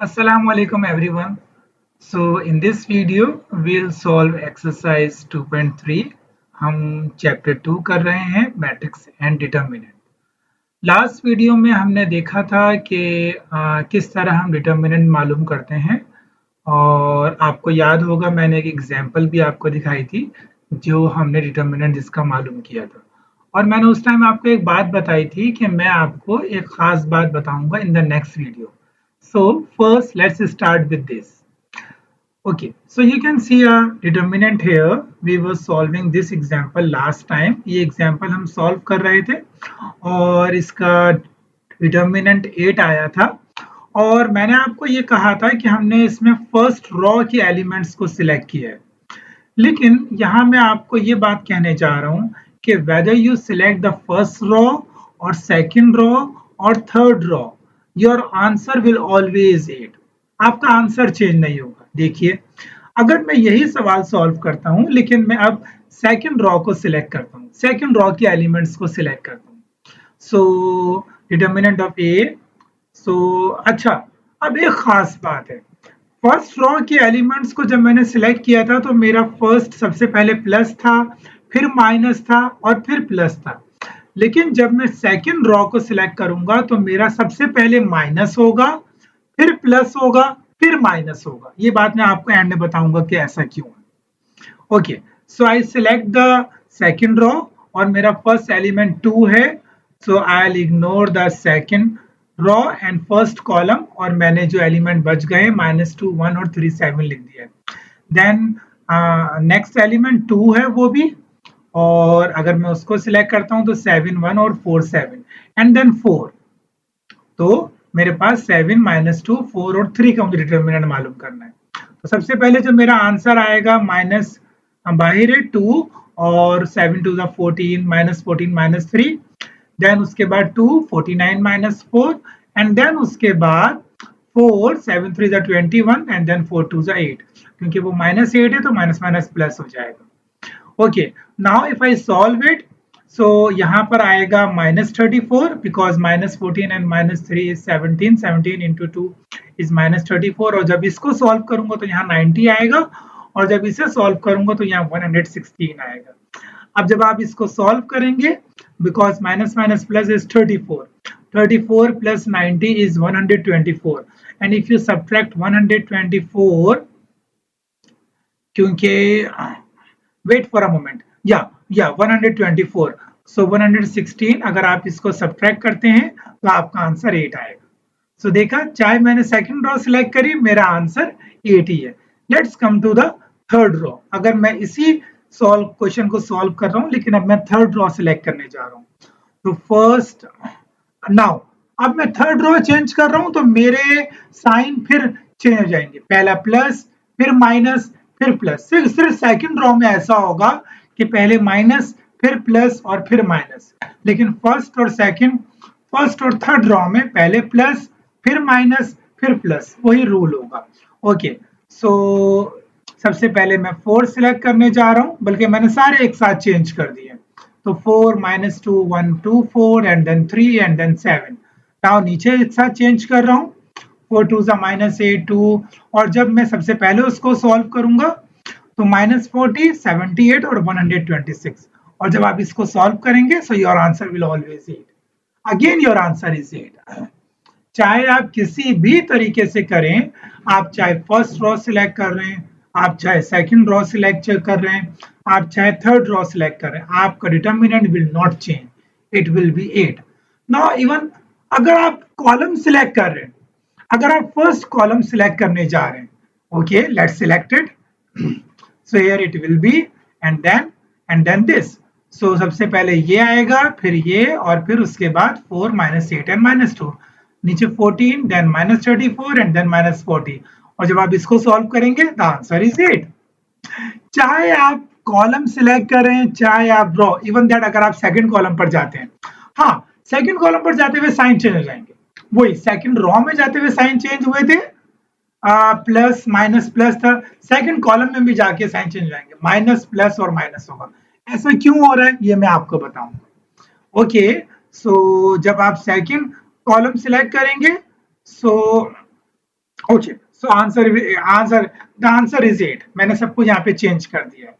Assalamu alaikum everyone. So in this video we'll solve exercise 2.3. हम chapter 2 कर रहे हैं matrix and determinant. Last video में हमने देखा था कि किस तरह हम डिटर्मिनेंट मालूम करते हैं और आपको याद होगा मैंने एक एग्जांपल भी आपको दिखाई थी जो हमने डिटर्मिनेंट जिसका मालूम किया था। और मैंने उस टाइम आपको एक बात बताई थी कि मैं आपको एक खास बात बताऊंगा in the next video. So first let's start with this. Okay, so you can see a determinant here. We were solving this example last time. ये example हम solve कर रहे थे और इसका determinant 8 आया था और मैंने आपको ये कहा था कि हमने इसमें फर्स्ट रॉ के एलिमेंट्स को सिलेक्ट किया है। लेकिन यहाँ मैं आपको ये बात कहने जा रहा हूँ कि whether you select the first row or second row or third row, your answer will always 8. आपका आंसर चेंज नहीं होगा। देखिए, अगर मैं यही सवाल सॉल्व करता हूँ लेकिन मैं अब सेकंड रॉ को सिलेक्ट करता हूँ, सेकंड रॉ के एलिमेंट्स को सिलेक्ट करता हूँ, सो डिटर्मिनेंट ऑफ ए। सो अच्छा, अब एक खास बात है, फर्स्ट रॉ के एलिमेंट्स को जब मैंने सिलेक्ट किया था तो मेरा फर्स्ट सबसे पहले प्लस था, फिर माइनस था और फिर प्लस था। लेकिन जब मैं सेकंड रॉ को सिलेक्ट करूंगा तो मेरा सबसे पहले माइनस होगा, फिर प्लस होगा, फिर माइनस होगा। ये बात मैं आपको एंड में बताऊंगा कि ऐसा क्यों है। Okay, so I select the second row और मेरा फर्स्ट एलिमेंट 2 है, so I will ignore the second row and first column और मैंने जो एलिमेंट बच गए -2, 1 और 3, 7 लिख दिया। देन नेक्स्ट एलिमेंट 2 है वो भी, और अगर मैं उसको सिलेक्ट करता हूं तो 7, 1 और 4, 7 एंड देन 4। तो मेरे पास 7 -2, 4 और 3 का मुझे डिटर्मिनेंट मालूम करना है। तो सबसे पहले जो मेरा आंसर आएगा माइनस बाहर है 2 और 7 2 14, -14 -3, देन उसके बाद 2 49 -4 एंड देन उसके बाद 4 7 3 21 एंड देन 4 2 8, क्योंकि वो -8 है तो माइनस माइनस प्लस हो जाएगा। Okay, now if I solve it, so यहाँ पर आएगा -34 because -14 and -3 is 17, 17 into 2 is -34, और जब इसको सॉल्व करूंगा तो यहाँ 90 आएगा और जब इसे सॉल्व करूंगा तो यहाँ 116 आएगा। अब जब आप इसको सॉल्व करेंगे, because minus minus plus is 34, 34 plus 90 is 124 and if you subtract 124, क्योंकि वेट फॉर अ मोमेंट, या 124, सो 116 अगर आप इसको सब्ट्रैक्ट करते हैं तो आपका आंसर 8 आएगा। सो देखा, चाहे मैंने सेकंड रॉ सिलेक्ट करी, मेरा आंसर 8 ही है। Let's come to the third row. अगर मैं इसी क्वेश्चन को सॉल्व कर रहा हूं लेकिन अब मैं थर्ड रॉ सिलेक्ट करने जा रहा हूं, तो फर्स्ट नाउ अब मैं थर्ड रो चेंज कर रहा हूं तो मेरे साइन फिर चेंज हो जाएंगे, पहला प्लस फिर माइनस फिर प्लस। सिर्फ सेकंड रो में ऐसा होगा कि पहले माइनस फिर प्लस और फिर माइनस, लेकिन फर्स्ट और थर्ड रो में पहले प्लस फिर माइनस फिर प्लस, वही रूल होगा। ओके, सो सबसे पहले मैं 4 सिलेक्ट करने जा रहा हूं, बल्कि मैंने सारे एक साथ चेंज कर दिए। तो 4 -2 1 2 4 and then 3 and then 7। Now नीचे एक साथ चेंज कर रहा हूँ, 4 2 -8 2, और जब मैं सबसे पहले उसको सॉल्व करूंगा तो -40 78 और 126, और जब आप इसको सॉल्व करेंगे so your answer will always 8। Again your answer is 8। चाहे आप किसी भी तरीके से करें, आप चाहे फर्स्ट रॉ सिलेक्ट कर रहे हैं, आप चाहे सेकंड रॉ सिलेक्ट कर रहे हैं, आप चाहे थर्ड रॉ सिलेक्ट कर रहे हैं, आपका determinant will not change, it will B 8। Now even अगर आप कॉलम सिलेक्ट कर रहे हैं, अगर आप फर्स्ट कॉलम सिलेक्ट करने जा रहे हैं, okay let's select it, so here it will be and then this. सो सबसे पहले ये आएगा, फिर ये, और फिर उसके बाद 4 -8 एंड -2, नीचे 14 देन -34 एंड देन -40, और जब आप इसको सॉल्व करेंगे द आंसर इज 8। चाहे आप कॉलम सिलेक्ट करें चाहे आप रो, इवन दैट अगर आप सेकंड कॉलम पर जाते हैं, हाँ सेकंड कॉलम पर जाते हुए साइन चेंज हो जाएंगे, वही सेकंड रो में जाते हुए साइन चेंज हुए थे, प्लस माइनस प्लस था, सेकंड कॉलम में भी जाके साइन चेंज हो जाएंगे, माइनस प्लस और माइनस होगा। ऐसा क्यों हो रहा है ये मैं आपको बताऊंगा। ओके, सो जब आप सेकंड कॉलम सिलेक्ट करेंगे, so okay, so answer the answer is 8। मैंने सब कुछ यहाँ पे चेंज कर दिया है।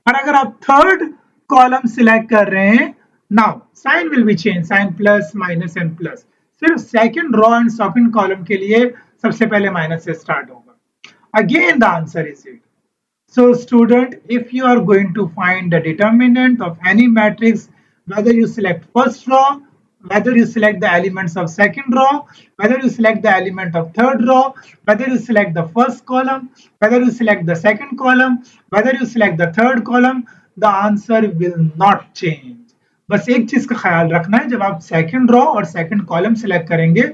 और अगर आप थर्ड कॉलम सिलेक्ट कर रहे हैं, now sign will be change, sign plus minus and plus. सिर्फ second row and second column के लिए सबसे पहले माइनस से स्टार्ट होगा। Again the answer is 8। So student, if you are going to find the determinant of any matrix, whether you select first row, whether you select the elements of second row, whether you select the element of third row, whether you select the first column, whether you select the second column, whether you select the third column, the answer will not change. बस एक चीज का ख्याल रखना है, जब आप second row और सेकंड कॉलम सिलेक्ट करेंगे,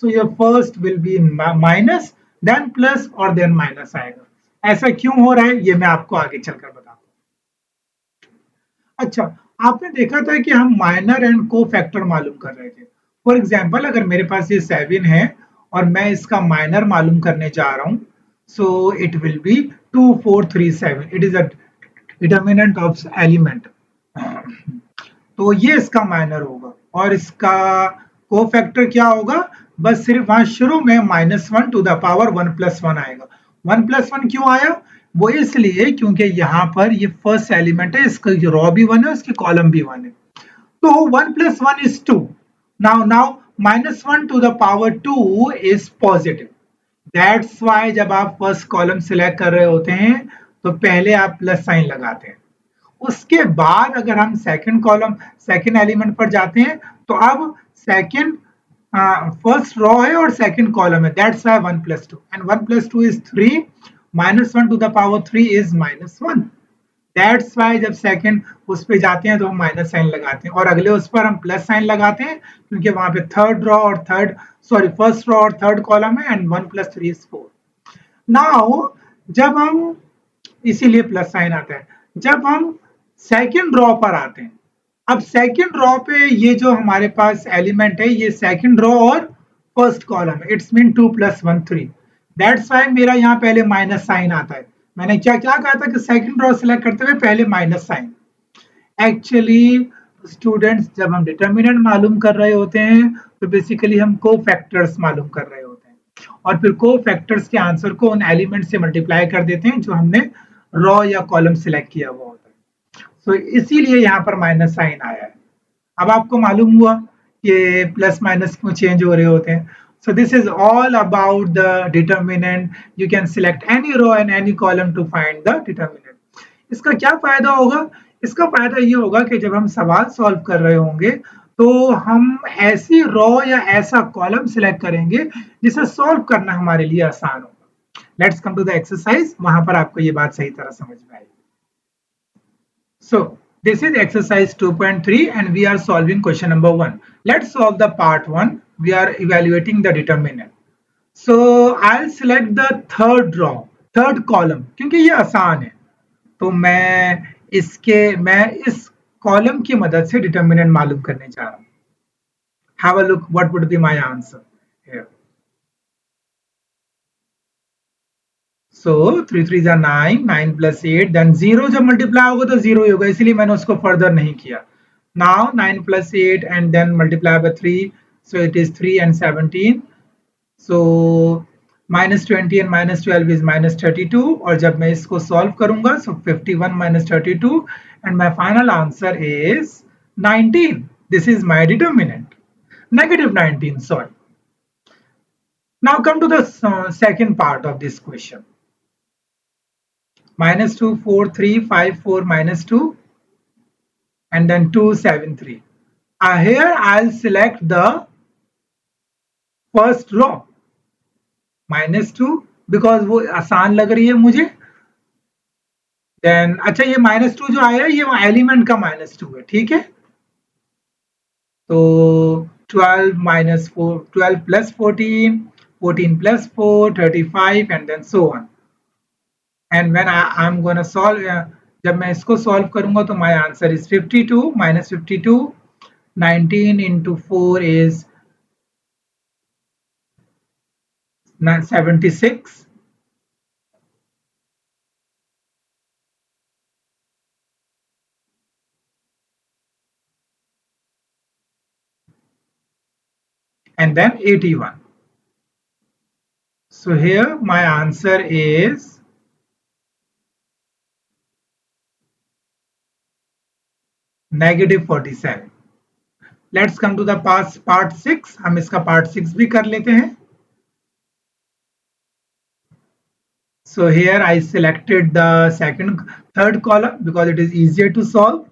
so your first will be minus, then plus और देन माइनस आएगा। ऐसा क्यों हो रहा है ये मैं आपको आगे चलकर बताता हूँ। अच्छा, आपने देखा था कि हम माइनर एंड को फैक्टर मालूम कर रहे थे। फॉर एग्जाम्पल, अगर मेरे पास ये 7 है और मैं इसका माइनर मालूम करने जा रहा हूँ, so it will B 2437। It is a determinant of element. तो ये इसका माइनर होगा और इसका कोफैक्टर क्या होगा, बस सिर्फ वहां शुरू में -1 टू द पावर 1+1 आएगा। 1+1 क्यों आया, वो इसलिए क्योंकि यहाँ पर ये फर्स्ट एलिमेंट है, इसका रो भी 1 है, उसकी कॉलम भी 1 है। तो 1+1 is 2। Now -1 to the power 2 is positive। That's why जब आप फर्स्ट कॉलम सिलेक्ट कर रहे होते हैं तो पहले आप प्लस साइन लगाते हैं। उसके बाद अगर हम सेकंड कॉलम सेकंड एलिमेंट पर जाते हैं तो अब सेकंड फर्स्ट रो है और सेकंड कॉलम है, that's why 1+2 and 1+2 is 3, -1 to the power 3 is -1। That's why जब सेकंड उस पे जाते हैं तो हम माइनस साइन लगाते हैं और अगले उस पर हम प्लस साइन लगाते हैं, क्योंकि वहां पे थर्ड रो और थर्ड सॉरी फर्स्ट रो और थर्ड कॉलम है एंड 1+3 इज 4। नाउ जब हम इसीलिए प्लस साइन आता है, जब हम सेकंड रो पर आते हैं, अब सेकंड रो पे ये जो हमारे पास एलिमेंट है ये सेकंड रो और फर्स्ट कॉलम है, इट्स मीन 2+1 3। दैट्स वाई मेरा यहाँ पहले माइनस साइन आता है। मैंने क्या क्या कहा था कि सेकंड रो सिलेक्ट करते हुए पहले माइनस साइन। एक्चुअली स्टूडेंट्स, जब हम डिटर्मिनेंट मालूम कर रहे होते हैं तो बेसिकली हम को फैक्टर्स मालूम कर रहे होते हैं और फिर को फैक्टर्स के आंसर को उन एलिमेंट से मल्टीप्लाई कर देते हैं जो हमने रो या कॉलम सिलेक्ट किया हुआ होता है। सो इसीलिए यहाँ पर माइनस साइन आया है। अब आपको मालूम हुआ कि प्लस माइनस क्यों चेंज हो रहे होते हैं। So this is all about the determinant. You can select any row and any column to find the determinant. इसका क्या फायदा होगा, इसका फायदा ये होगा कि जब हम सवाल सॉल्व कर रहे होंगे तो हम ऐसी रो या ऐसा कॉलम सिलेक्ट करेंगे जिसे सॉल्व करना हमारे लिए आसान होगा। Let's come to the exercise, वहां पर आपको ये बात सही तरह समझ में आएगी। So this is exercise 2.3 and we are solving question number 1. Let's solve the part 1. We are evaluating the determinant. So I'll select the third row, third column, क्योंकि ये आसान है। तो मैं इस कॉलम की मदद से डिटर्मिनेंट मालूम करने जा रहा हूँ। Have a look what would be my answer here. So 3 3 are 9, 9 plus 8, then 0 जब मल्टीप्लाई होगा तो 0 ही होगा, इसलिए मैंने उसको फर्दर नहीं किया। Now 9 plus 8 and then multiply by 3, so it is 3 and 17. So -20 and -12 is -32 और जब मैं इसको सॉल्व करूंगा so 51 minus 32 and my final answer is 19. This is my determinant. -19, sorry. Now come to the second part of this question. -2, 4, 3, 5, 4, -2 and then 2, 7, 3. Here I'll select the first row -2 because वो आसान लग रही है मुझे। Then अच्छा, ये -2 जो आया ये एलिमेंट का -2 है, ठीक है। तो 12 minus 4, 12 plus 14, 14 plus 4, 35 and then so on. And when I'm gonna solve, जब मैं इसको सॉल्व करूंगा तो my answer is 52 minus 52, 19 into 4 is 76. And then 81. So here my answer is -47. Let's come to the part 6. हम इसका part 6 भी कर लेते हैं. So here I selected the third column because it is easier to solve.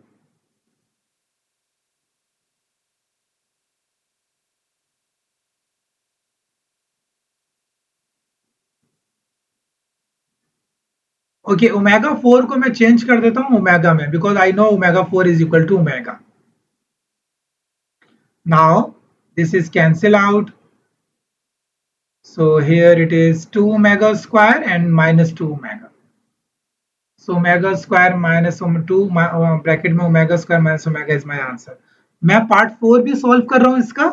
Okay, omega 4 को मैं change कर देता हूँ omega में because I know omega 4 is equal to omega. Now this is cancel out. So here it is 2 omega square and minus 2 omega. So omega square minus 2 bracket में omega square minus omega is my answer. मैं part 4 भी solve कर रहा हूँ इसका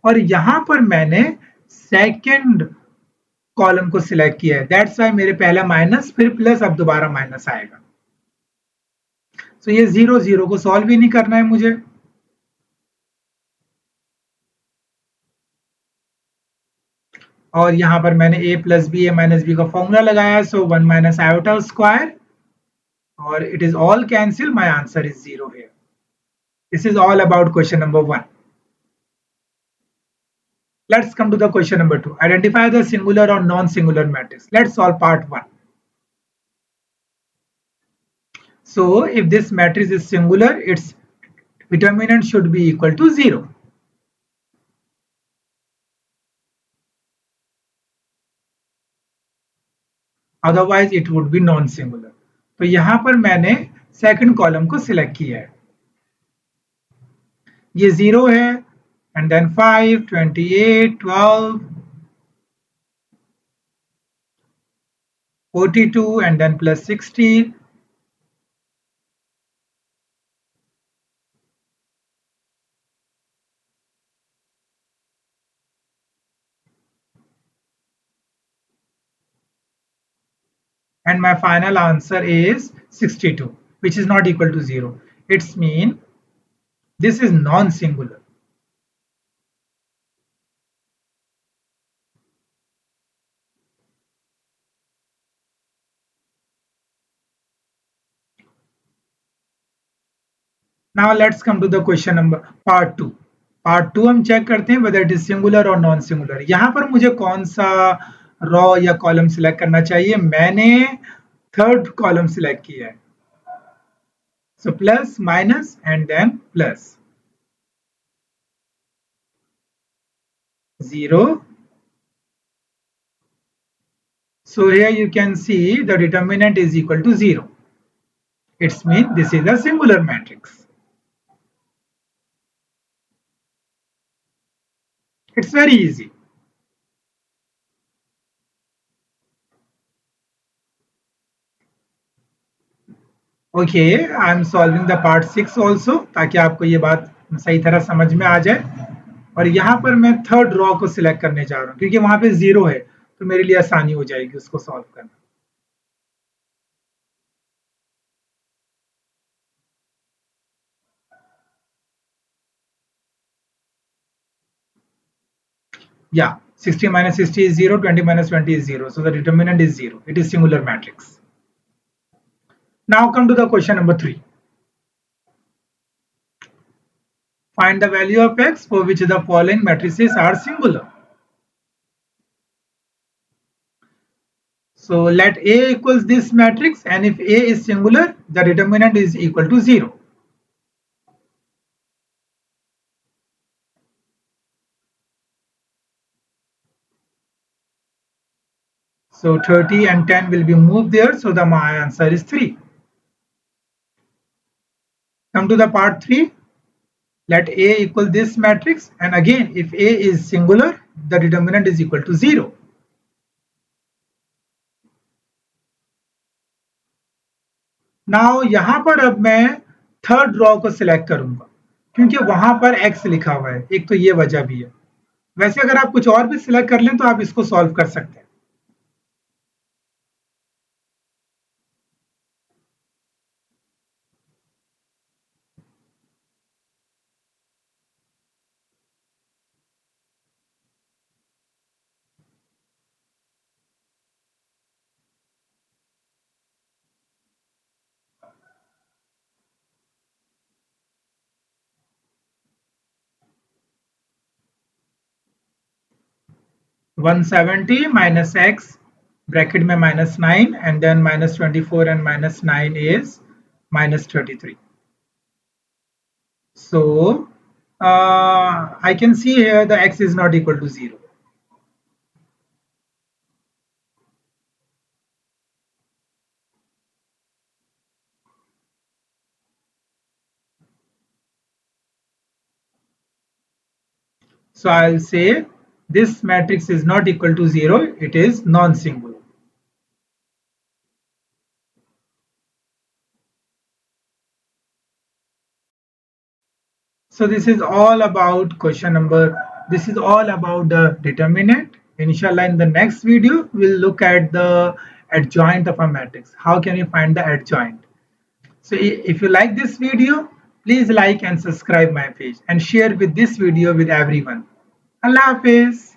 और यहाँ पर मैंने second कॉलम को सिलेक्ट किया है. दैट्स वाई मेरे पहला माइनस फिर प्लस अब दोबारा माइनस आएगा. तो ये 0 0 को सॉल्व ही नहीं करना है मुझे. और यहाँ पर मैंने a plus b a minus b का फॉर्मूला लगाया है. सो 1 माइनस आयोटा स्क्वायर और it is all cancel. My answer is 0 here. This is all about question number 1. Let's come to the question number 2. Identify the singular or non-singular matrix. Let's solve part 1. So if this matrix is singular, its determinant should be equal to 0. Otherwise it would be non-singular. तो यहां पर मैंने second column को select किया है. ये 0 है and then 5 28 12 42 and then plus 60. And my final answer is 62, which is not equal to 0. It's mean this is non-singular. Now let's come to the question number part 2. Part 2 हम check करते हैं whether it is singular or non singular. यहाँ पर मुझे कौन सा raw या column select करना चाहिए. मैंने थर्ड कॉलम सिलेक्ट किया है. So plus minus and then plus 0. So here you can see the determinant is equal to 0. It's mean this is a singular matrix. It's very easy. Okay, I am solving the part 6 also ताकि आपको ये बात सही तरह समझ में आ जाए. और यहाँ पर मैं थर्ड रॉ को सिलेक्ट करने जा रहा हूँ क्योंकि वहां पे 0 है तो मेरे लिए आसानी हो जाएगी उसको सॉल्व करना. Yeah, 60 minus 60 is 0, 20 minus 20 is 0. So the determinant is 0. It is singular matrix. Now come to the question number 3. Find the value of x for which the following matrices are singular. So let A equals this matrix and if A is singular, the determinant is equal to 0. So 30 and 10 will be moved there. So my answer is 3. Come to the part 3. Let A equal this matrix and again if A is singular, the determinant is equal to 0. Now यहाँ पर अब मैं third raw को select करूंगा क्योंकि वहां पर x लिखा हुआ है. एक तो ये वजह भी है. वैसे अगर आप कुछ और भी सिलेक्ट कर लें तो आप इसको सॉल्व कर सकते हैं. 170 minus x bracket में -9 and then -24 and -9 is -33. So I can see here the x is not equal to 0. So I'll say this matrix is not equal to 0, it is non-singular. So this is all about question number, this is all about the determinant. Inshallah, in the next video, we'll look at the adjoint of a matrix. How can you find the adjoint? So if you like this video, please like and subscribe my page and share with this video with everyone. Allah Hafiz.